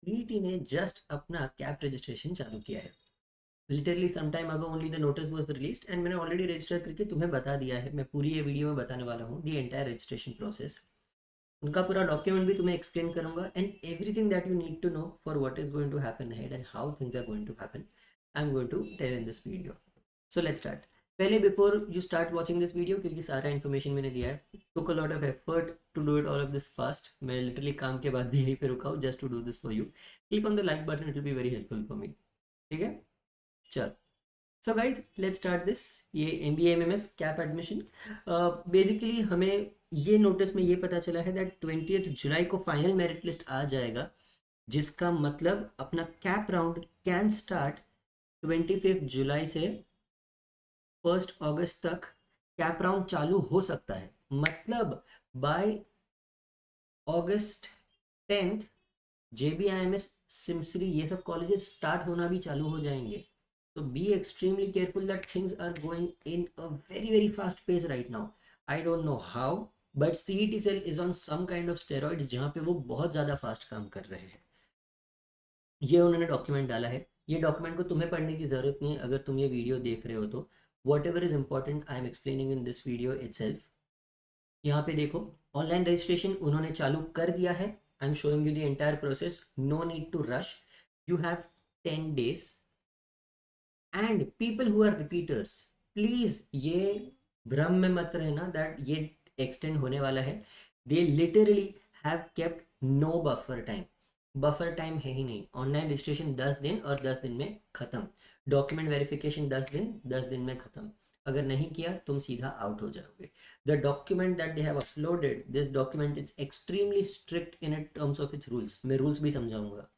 CET ने just अपना cap registration चालू किया है। Literally some time ago only the notice was released and मैंने ऑलरेडी रजिस्टर करके तुम्हें बता दिया है। मैं पूरी ये वीडियो में बताने वाला हूँ दी एंटायर रजिस्ट्रेशन प्रोसेस। उनका पूरा डॉक्यूमेंट भी तुम्हें एक्सप्लेन करूंगा and everything that you need to know for what is going to happen ahead and how things are going to happen I am going to tell in this video. So let's start. पहले before you start watching this video, क्योंकि सारा information मैंने दिया है, took a lot of effort to do it all of this fast. मैं literally काम के बाद भी यहीं पे रुका हूँ just to do this for you. Click on the like button, it will be very helpful for me. ठीक है, चल। So guys let's start this. ये M B M S CAP admission. Basically हमें ये नोटिस में ये पता चला है दैट 20th जुलाई को फाइनल मेरिट लिस्ट आ जाएगा, जिसका मतलब अपना कैप राउंड कैन स्टार्ट 25 जुलाई से 1 अगस्त तक कैप राउंड चालू हो सकता है। मतलब बाय August 10th JBIMS, सिमसरी, ये सब कॉलेजेस स्टार्ट होना भी चालू हो जाएंगे। तो be extremely careful that things are going in a very very fast pace right now. I don't know how, but CET cell is on some kind of steroids जहाँ पे वो बहुत ज़्यादा फास्ट काम कर रहे हैं। ये उन्होंने डॉक्यूमेंट डाला है। ये डॉक्यूमेंट को तुम्हें पढ़ने की ज़रूरत नहीं है अगर तुम ये वीडियो देख रहे हो तो। What ever is important I am explaining in this video itself. यहाँ पे देखो, ऑनलाइन रजिस्ट्रेशन उन्होंने चालू कर दिया है। I am showing you the entire process, no need to rush. You have 10 days and people who are repeaters, please ये भ्रम में मत रहना दैट ये एक्सटेंड होने वाला है। They literally have kept no buffer time. Buffer time है ही नहीं। ऑनलाइन रजिस्ट्रेशन 10 दिन और 10 दिन में खत्म। डॉक्यूमेंट वेरिफिकेशन 10 दिन, 10 दिन में खत्म। अगर नहीं किया तुम सीधा आउट हो जाओगे। The document that they have uploaded, this document is extremely strict in terms of its rules. मैं रूल्स भी समझाऊंगा।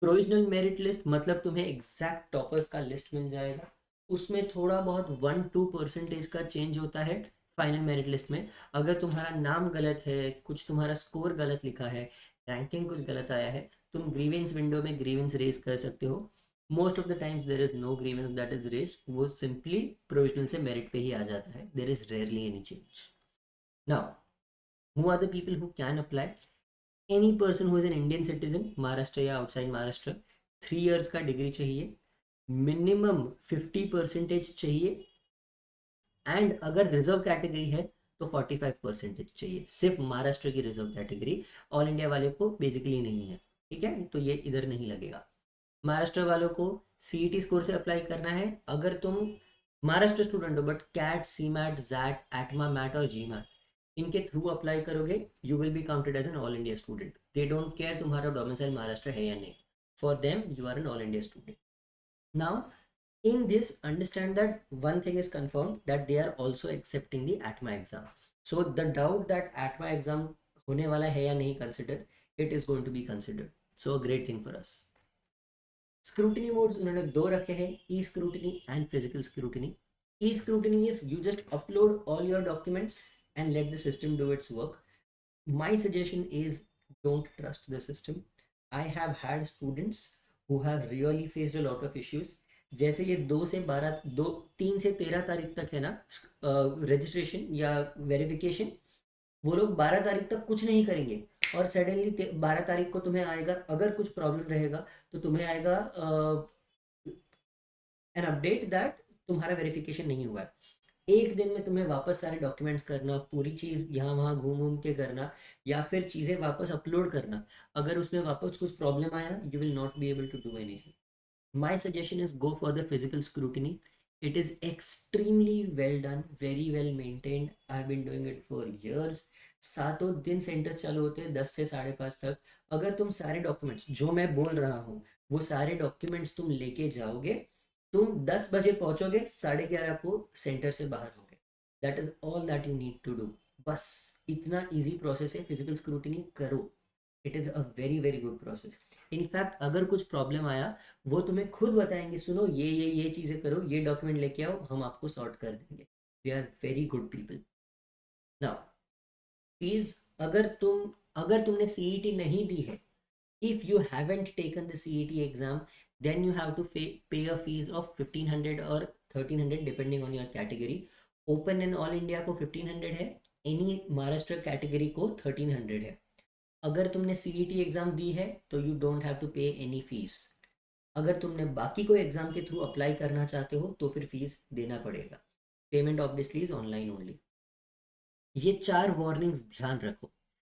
प्रोविजनल मेरिट लिस्ट मतलब तुम्हें एग्जैक्ट टॉपर्स का लिस्ट मिल जाएगा। उसमें थोड़ा बहुत 1-2% का चेंज होता है फाइनल मेरिट लिस्ट में। अगर तुम्हारा नाम गलत है, कुछ तुम्हारा स्कोर गलत लिखा है, रैंकिंग कुछ गलत आया है, तुम ग्रीवेंस विंडो में ग्रीवेंस रेज कर सकते हो। Most of the times there is no grievance that is raised, वो सिंपली प्रोविजनल से मेरिट पे ही आ जाता है। There is rarely any change. Now, who are the people who can apply? Any person who is an Indian citizen, Maharashtra या outside Maharashtra. 3 years का degree चाहिए, मिनिमम 50% चाहिए, एंड अगर रिजर्व कैटेगरी है तो 45% चाहिए। सिर्फ महाराष्ट्र की रिजर्व कैटेगरी, ऑल इंडिया वाले को बेसिकली नहीं है। ठीक है, तो ये इधर नहीं लगेगा। महाराष्ट्र वालों को सीईटी स्कोर से अप्लाई करना है। अगर तुम महाराष्ट्र स्टूडेंट हो but CAT, CMAT, XAT, ATMA, MAT और जी मैट इनके थ्रू अप्लाई करोगे, you will be counted as an all India student. They don't care तुम्हारा डोमिसाइल महाराष्ट्र है या नहीं। For them you are an all India student. Now in this, understand that one thing is confirmed, that they are also accepting the atma exam. So the doubt that atma exam होने वाला है या नहीं, consider it is going to be considered. So a great thing for us. Scrutiny modes उन्होंने दो रखे हैं, E scrutiny and physical scrutiny. E scrutiny is you just upload all your documents and let the system do its work. My suggestion is don't trust the system. I have had students who have really faced a lot of issues. जैसे ये 3 से 13 तारीख तक है ना registration या verification, वो लोग 12 तारीख तक कुछ नहीं करेंगे और सडनली 12 तारीख को तुम्हें आएगा, अगर कुछ प्रॉब्लम रहेगा तो तुम्हें आएगा एन अपडेट दैट तुम्हारा वेरिफिकेशन नहीं हुआ है। एक दिन में तुम्हें वापस सारे डॉक्यूमेंट्स करना, पूरी चीज़ यहाँ वहाँ घूम घूम के करना, या फिर चीज़ें वापस अपलोड करना। अगर उसमें वापस कुछ प्रॉब्लम आया, you will not be able to do anything. My suggestion is go for the physical scrutiny. It is extremely well done, very well maintained. I've been doing it for years. सातों दिन centres चालू होते हैं 10 से 5:30 तक। अगर तुम सारे डॉक्यूमेंट्स जो मैं बोल रहा हूँ वो सारे डॉक्यूमेंट्स तुम लेके जाओगे, तुम 10 बजे पहुंचोगे, 11:30 को सेंटर से बाहर होगे। That is all that you need to do. बस इतना इजी प्रोसेस है, फिजिकल स्क्रूटिनी करो। It is a very very good process. In fact अगर कुछ प्रॉब्लम आया, वो तुम्हें खुद बताएंगे, सुनो ये चीज़ें करो, ये डॉक्यूमेंट लेके आओ, हम आपको सॉर्ट कर देंगे। They are very good people. Now please, अगर तुमने सीईटी नहीं दी है, if you haven't taken the CET exam, then you have to pay a fees of 1500 or 1300 depending on your category. Open and all India को 1500 है, any Maharashtra category को 1300 है। अगर तुमने सीईटी एग्जाम दी है तो यू डोंट हैव टू पे any fees. अगर तुमने बाकी कोई एग्जाम के थ्रू अप्लाई करना चाहते हो तो फिर फीस देना पड़ेगा। Payment obviously is online only. ये 4 वार्निंग्स ध्यान रखो।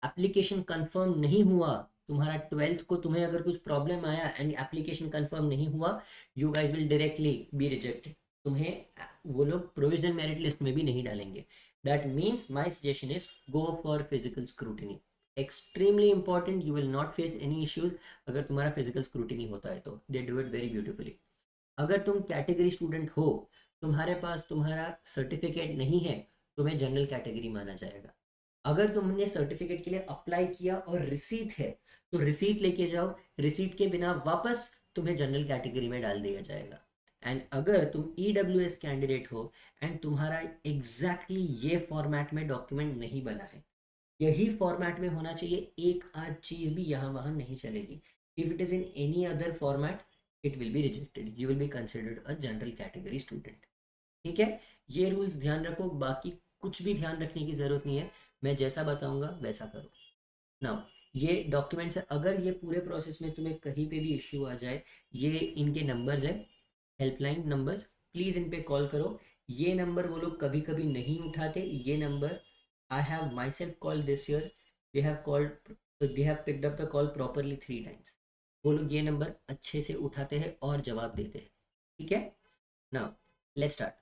एप्लीकेशन कंफर्म नहीं हुआ, तुम्हारा 12th को तुम्हें अगर कुछ प्रॉब्लम आया एंड एप्लीकेशन कंफर्म नहीं हुआ, you guys will directly be rejected. तुम्हें वो लोग प्रोविजनल मेरिट लिस्ट में भी नहीं डालेंगे। That means my suggestion is go for physical scrutiny. Extremely important, you will not face any issues अगर तुम्हारा फिजिकल स्क्रूटिनी होता है तो they do it very beautifully. अगर तुम कैटेगरी स्टूडेंट हो, तुम्हारे पास तुम्हारा सर्टिफिकेट नहीं है, तुम्हें जनरल कैटेगरी माना जाएगा। अगर तुमने सर्टिफिकेट के लिए अप्लाई किया और रिसीट है तो रिसीट लेके जाओ, रिसीट के बिना वापस तुम्हें जनरल कैटेगरी में डाल दिया जाएगा। एंड अगर तुम EWS कैंडिडेट हो एंड तुम्हारा एग्जैक्टली ये फॉर्मेट में डॉक्यूमेंट नहीं बना है, यही फॉर्मेट में होना चाहिए, एक आध चीज भी यहाँ वहाँ नहीं चलेगी। If it is in any other format it will be rejected, you will be considered a general category student. ठीक है, ये रूल्स ध्यान रखो, बाकी कुछ भी ध्यान रखने की जरूरत नहीं है, मैं जैसा बताऊंगा वैसा करो। नाउ ये डॉक्यूमेंट्स है, अगर ये पूरे प्रोसेस में तुम्हें कहीं पे भी इश्यू आ जाए, ये इनके नंबर्स है, हेल्पलाइन नंबर्स, प्लीज़ इन पे कॉल करो। ये नंबर वो लोग कभी कभी नहीं उठाते, ये number I have my self called this year, they have called, they have picked up the call properly 3 times. वो लोग ये नंबर अच्छे से उठाते हैं और जवाब देते हैं। ठीक है, नाउ लेट्स स्टार्ट।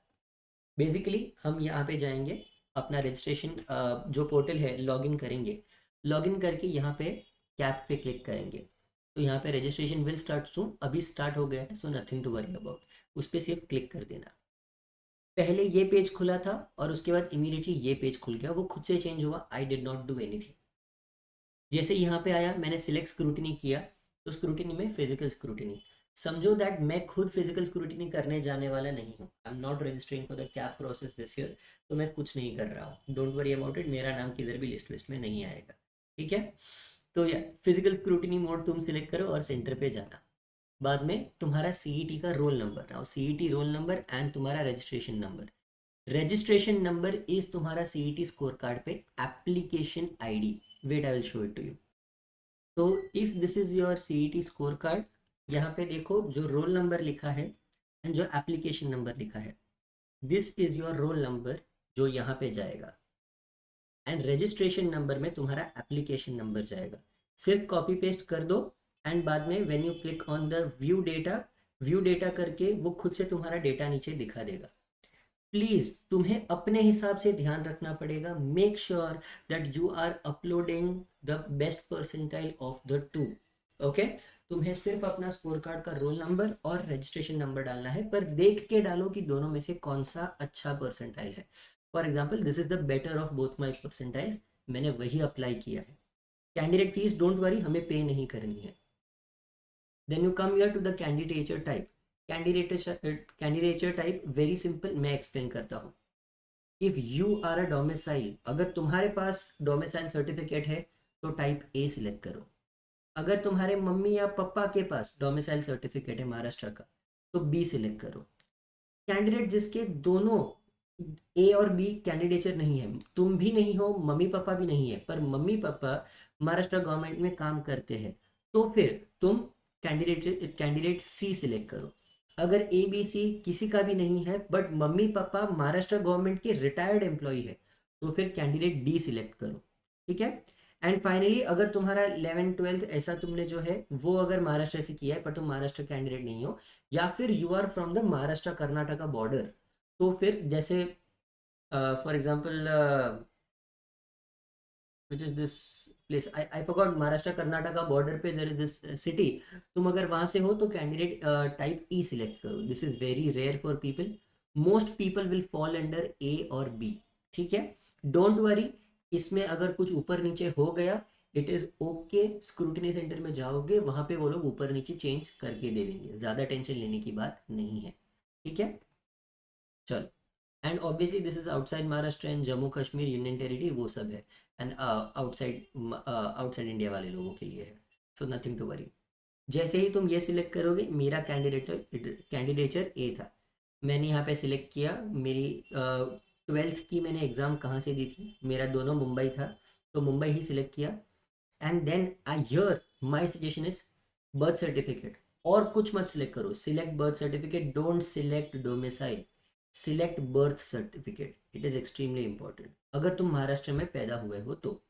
बेसिकली हम यहाँ पे जाएंगे, अपना रजिस्ट्रेशन जो पोर्टल है लॉगिन करेंगे, लॉगिन करके यहाँ पे कैप पे क्लिक करेंगे, तो यहाँ पे रजिस्ट्रेशन विल स्टार्ट सून, अभी स्टार्ट हो गया है, so nothing to worry about, उस पर सिर्फ क्लिक कर देना। पहले ये पेज खुला था और उसके बाद इमीडिएटली ये पेज खुल गया, वो खुद से चेंज हुआ, I did not do anything. जैसे यहाँ पे आया मैंने सिलेक्ट स्क्रूटिनी किया, तो स्क्रूटिनी में फिजिकल स्क्रूटिनी, समझो दैट मैं खुद फिजिकल स्क्रूटिनी करने जाने वाला नहीं हूँ, I am not registering for the cap process this year, तो मैं कुछ नहीं कर रहा हूँ, डोंट वरी अबाउट इट, मेरा नाम किधर भी लिस्ट में नहीं आएगा। ठीक है, तो या फिजिकल स्क्रूटिनी मोड तुम सिलेक्ट करो और सेंटर पे जाना। बाद में तुम्हारा सीईटी का roll number, now CET roll number and तुम्हारा registration number. Registration number is तुम्हारा सीईटी स्कोर कार्ड पे application ID, wait I will show it to you. तो if this is your CET score card, यहाँ पे देखो जो roll number लिखा है एंड जो एप्लीकेशन नंबर लिखा है, this is your roll number जो यहाँ पे जाएगा, एंड रजिस्ट्रेशन नंबर में तुम्हारा एप्लीकेशन नंबर जाएगा। सिर्फ कॉपी पेस्ट कर दो एंड बाद में when you click on the view data करके वो खुद से तुम्हारा डेटा नीचे दिखा देगा। प्लीज तुम्हें अपने हिसाब से ध्यान रखना पड़ेगा, make sure that you are uploading the best percentile of the two. Okay, तुम्हें सिर्फ अपना स्कोर कार्ड का रोल नंबर और रजिस्ट्रेशन नंबर डालना है, पर देख के डालो कि दोनों में से कौन सा अच्छा परसेंटाइल है। For example this is the better of both my percentiles, मैंने वही अप्लाई किया है। कैंडिडेट फीस डोंट वरी, हमें पे नहीं करनी है। Then you come here to the candidature type. Candidature type very simple, मैं एक्सप्लेन करता हूँ। If you are a domicile, अगर तुम्हारे पास डोमिसाइल सर्टिफिकेट है तो टाइप ए सिलेक्ट करो। अगर तुम्हारे मम्मी या पापा के पास डोमिसाइल सर्टिफिकेट है महाराष्ट्र का तो बी सिलेक्ट करो। कैंडिडेट जिसके दोनों ए और बी कैंडिडेचर नहीं है, तुम भी नहीं हो मम्मी पापा भी नहीं है, पर मम्मी पापा महाराष्ट्र गवर्नमेंट में काम करते हैं, तो फिर तुम कैंडिडेट सी सिलेक्ट करो। अगर ए बी सी किसी का भी नहीं है but mummy papa Maharashtra government के रिटायर्ड एम्प्लॉय है, तो फिर कैंडिडेट डी सिलेक्ट करो। ठीक है, एंड फाइनली अगर तुम्हारा 11th 12th ऐसा तुमने जो है वो अगर महाराष्ट्र से किया है पर तुम महाराष्ट्र कैंडिडेट नहीं हो, या फिर you are from the Maharashtra Karnataka border, तो फिर जैसे for example which is this place, I forgot, Maharashtra Karnataka border पे देयर इज दिस सिटी, तुम अगर वहां से हो तो कैंडिडेट टाइप ई सिलेक्ट करो। This is very rare for people, most people will fall under A और बी। ठीक है, डोंट वरी, इसमें अगर कुछ ऊपर नीचे हो गया it is okay, scrutiny centre में जाओगे वहां पे वो लोग ऊपर नीचे चेंज करके दे देंगे, ज्यादा टेंशन लेने की बात नहीं है। ठीक है, चलो, and obviously this is outside Maharashtra and Jammu Kashmir union territory वो सब है, एंड आउटसाइड इंडिया वाले लोगों के लिए है, सो नथिंग टू वरी। जैसे ही तुम ये सिलेक्ट करोगे, मेरा कैंडिडेचर ए था, मैंने यहाँ पे सिलेक्ट किया, मेरी 12th की मैंने एग्ज़ाम कहाँ से दी थी, मेरा दोनों मुंबई था, तो मुंबई ही सिलेक्ट किया। And then here my suggestion is birth certificate, और कुछ मत सिलेक्ट करो, select birth certificate, don't select domicile, select birth certificate, it is extremely important अगर तुम महाराष्ट्र में पैदा हुए हो तो.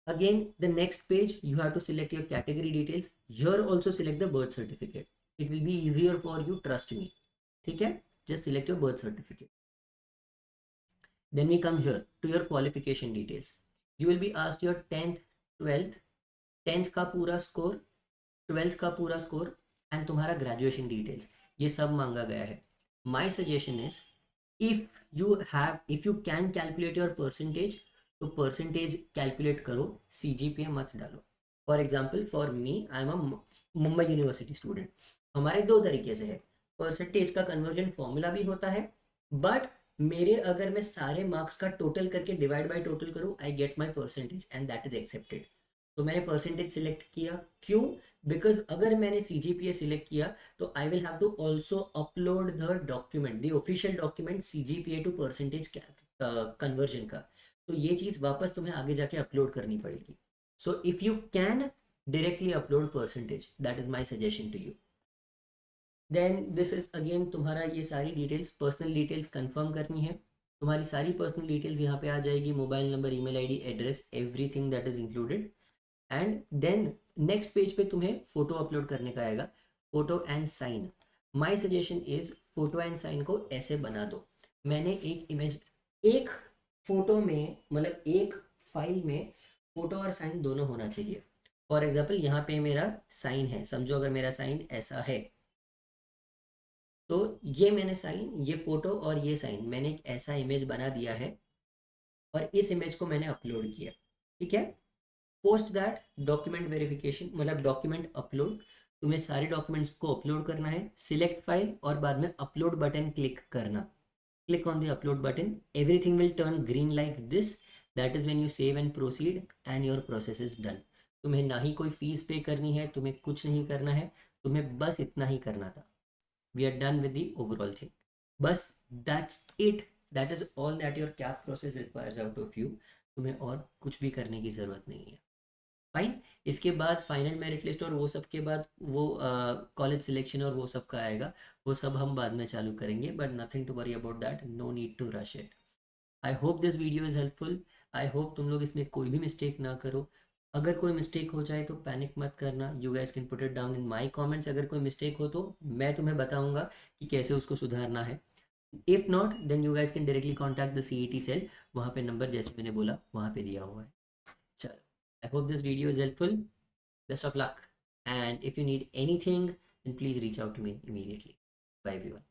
Again, the next page you have to select your category details. Here also select the birth certificate. It will be easier for you, trust me. ठीक है, just select your birth certificate. Then we come here to your qualification details. You will be asked your 10th, 12th, 10th का पूरा score, 12th का पूरा score and तुम्हारा graduation details, ये सब मांगा गया है. माई suggestion is if you can calculate your percentage, तो परसेंटेज कैलकुलेट करो, CGPA मत डालो. For example for me, I am a Mumbai university student. हमारे दो तरीके से है, परसेंटेज का कन्वर्जन फॉर्मूला भी होता है, बट मेरे अगर मैं सारे मार्क्स का टोटल करके डिवाइड बाय टोटल करूँ, I get my percentage and that is accepted. तो मैंने परसेंटेज सिलेक्ट किया, क्यों? बिकॉज अगर मैंने CGPA सिलेक्ट किया तो I will have to also upload the document, the official document CGPA to percentage conversion का. तो ये चीज़ वापस तुम्हें आगे जाके अपलोड करनी पड़ेगी. So if you can directly upload percentage, that is my suggestion to you. Then this is again तुम्हारा ये सारी डिटेल्स, पर्सनल डिटेल्स कंफर्म करनी है. तुम्हारी सारी पर्सनल डिटेल्स यहाँ पे आ जाएगी, mobile number, email ID, address, everything that is included. And then next page पे तुम्हें फोटो अपलोड करने का आएगा, photo and sign. My suggestion is photo and sign को ऐसे बना दो. मैंने एक इमेज, एक फोटो में मतलब एक फाइल में फोटो और साइन दोनों होना चाहिए. फॉर एग्जाम्पल यहाँ पे मेरा साइन है, समझो अगर मेरा साइन ऐसा है, तो ये मैंने साइन, ये फोटो और ये साइन, मैंने एक ऐसा इमेज बना दिया है और इस इमेज को मैंने अपलोड किया. ठीक है, पोस्ट दैट डॉक्यूमेंट वेरिफिकेशन, मतलब डॉक्यूमेंट अपलोड. तुम्हें सारे डॉक्यूमेंट्स को अपलोड करना है, सिलेक्ट फाइल और बाद में अपलोड बटन क्लिक करना. Click on the upload button, everything will turn green like this. That is when you save and proceed and your process is done. तुम्हें ना ही कोई फीस पे करनी है, तुम्हें कुछ नहीं करना है, तुम्हें बस इतना ही करना था. We are done with the overall thing. बस that's it, that is all that your CAP process requires out of you. तुम्हें और कुछ भी करने की ज़रूरत नहीं है. फाइन. इसके बाद फाइनल मेरिट लिस्ट और वो सब के बाद वो कॉलेज सिलेक्शन और वो सब का आएगा, वो सब हम बाद में चालू करेंगे, but nothing to worry about that, no need to rush it. I hope this video is helpful. I hope तुम लोग इसमें कोई भी मिस्टेक ना करो. अगर कोई मिस्टेक हो जाए तो पैनिक मत करना, you guys can put it down in my comments. अगर कोई मिस्टेक हो तो मैं तुम्हें बताऊंगा कि कैसे उसको सुधारना है. If not then you guys can directly contact the CET cell, वहाँ पे नंबर जैसे मैंने बोला वहाँ पे दिया हुआ है. चलो, I hope this video is helpful. Best of luck. And if you need anything, then please reach out to me immediately. Bye everyone.